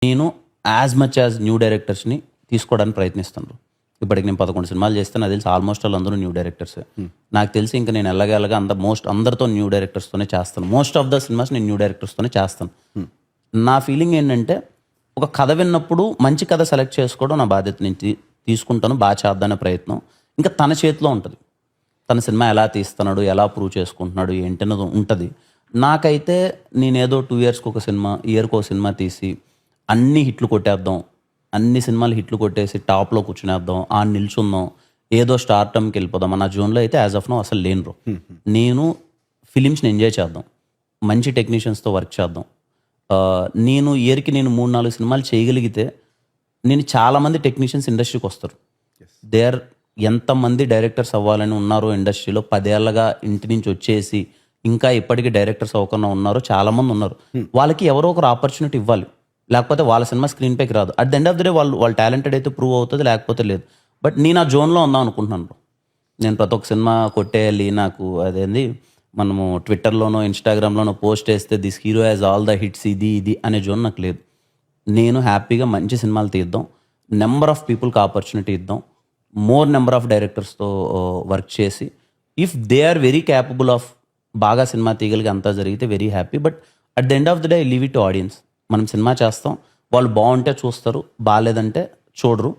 నేను as much as new డైరెక్టర్స్ని తీసుకోవడానికి ప్రయత్నిస్తాను. ఇప్పటికి నేను 11 సినిమాలు చేస్తే నాకు తెలిసి ఆల్మోస్ట్ వాళ్ళు అందరూ న్యూ డైరెక్టర్సే. నాకు తెలిసి ఇంకా నేను ఎలాగ అందరితో న్యూ డైరెక్టర్స్తోనే చేస్తాను. మోస్ట్ ఆఫ్ ద సినిమాస్ నేను న్యూ డైరెక్టర్స్తోనే చేస్తాను. నా ఫీలింగ్ ఏంటంటే ఒక కథ విన్నప్పుడు మంచి కథ సెలెక్ట్ చేసుకోవడం నా బాధ్యత. నేను తీసుకుంటాను, బాగా చేద్దానే ప్రయత్నం ఇంకా తన చేతిలో ఉంటుంది. తన సినిమా ఎలా తీస్తున్నాడు, ఎలా ప్రూవ్ చేసుకుంటున్నాడు ఏంటన్నది ఉంటుంది. నాకైతే నేనేదో 2 ఇయర్స్కి ఒక సినిమా, ఇయర్కి ఒక సినిమా తీసి అన్ని హిట్లు కొట్టేద్దాం, అన్ని సినిమాలు హిట్లు కొట్టేసి టాప్లో కూర్చునేద్దాం, నిల్చుందాం, ఏదో స్టార్టమ్కి వెళ్ళిపోదాం నా జోన్లో అయితే యాజ్ ఆఫ్ నో అసలు లేను బ్రో. నేను ఫిలిమ్స్ని ఎంజాయ్ చేద్దాం, మంచి టెక్నీషియన్స్తో వర్క్ చేద్దాం. నేను ఇయర్కి 3-4 సినిమాలు చేయగలిగితే నేను చాలామంది టెక్నీషియన్స్ ఇండస్ట్రీకి వస్తారు. ఎంతమంది డైరెక్టర్స్ అవ్వాలని ఉన్నారో ఇండస్ట్రీలో 10 ఏళ్ళగా ఇంటి నుంచి వచ్చేసి ఇంకా ఇప్పటికీ డైరెక్టర్స్ అవ్వకుండా ఉన్నారో చాలామంది ఉన్నారు. వాళ్ళకి ఎవరో ఒకరు ఆపర్చునిటీ ఇవ్వాలి, లేకపోతే వాళ్ళ సినిమా స్క్రీన్ పైకి రాదు. At the end of the day వాళ్ళు టాలెంటెడ్ అయితే ప్రూవ్ అవుతుంది, లేకపోతే లేదు. బట్ నేను ఆ జోన్లో ఉందాం అనుకుంటున్నాను. నేను ప్రతి ఒక్క సినిమా కొట్టేయాలి, నాకు అదేంది మనము ట్విట్టర్లోనో ఇన్స్టాగ్రామ్లోనో పోస్ట్ వేస్తే this hero has all the hits ఇది అనే జోన్ నాకు లేదు. నేను హ్యాపీగా మంచి సినిమాలు తీద్దాం, నెంబర్ ఆఫ్ పీపుల్కి ఆపర్చునిటీ ఇద్దాం, మోర్ నెంబర్ ఆఫ్ డైరెక్టర్స్తో వర్క్ చేసి if they are very capable of బాగా సినిమా తీయగలిగి అంతా జరిగితే very happy. But at the end of the day leave it to audience. మనం సినిమా చేస్తాం, వాళ్ళు బాగుంటే చూస్తారు, బాగాలేదంటే చూడరు.